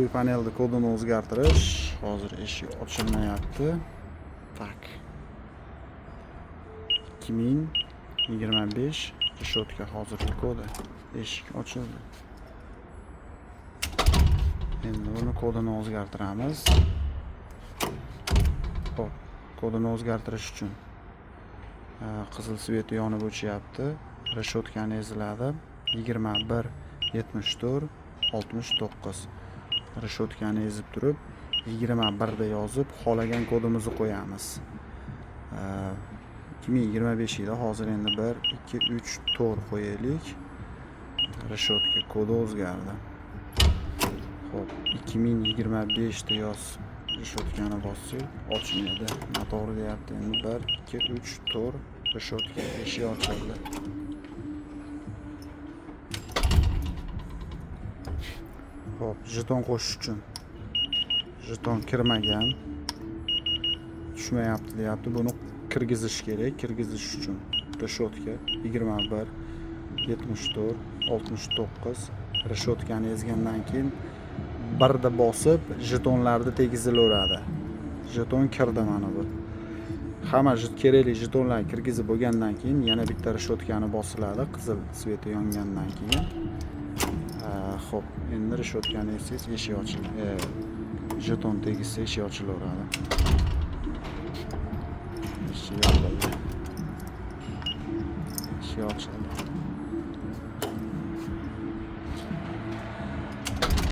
Bu panelda kodini o'zgartirish. Hozir eshik ochilmayapti. Tak. 2025 reshotka hozirgi kodi. Eshik ochildi. Endi buni kodini o'zgartiramiz. Xo'p, kodini o'zgartirish uchun qizil sveti yonib o'chyapti. Reshotkani eziladi. 21 74 69. Reshotkani ezib turib 21 da yozib, xohlagan kodimizni qo'yamiz. 2025 yili hozir endi 1 2 3 4 qo'yaylik. Reshotka kodi o'zgardi. Xo'p, 2025 da yoz. Reshotkani bossak, ochmaydi. Noto'g'ri deyapti. Endi 1 2 3 4 reshotka eshik ochildi. Xo'p, jeton qo'shish uchun jeton kirmagan, tushmayapti deyapti. Buni kirgizish kerak. Kirgizish uchun reshotka 21 74 69 reshotkani ezgandan keyin birda bosib jetonlarni tegizilaveradi. Jeton kirdi mana bu. Hamma kerakli jetonlar kirgizib bo'lgandan keyin yana bitta reshotkani bosiladi, qizil sveti yongandan keyin. Xo'p, endi reshotkani ezsangiz eshik ochiladi. Jeton tegizsa eshik ochilaveradi. Eshik yopildi. Eshik ochildi.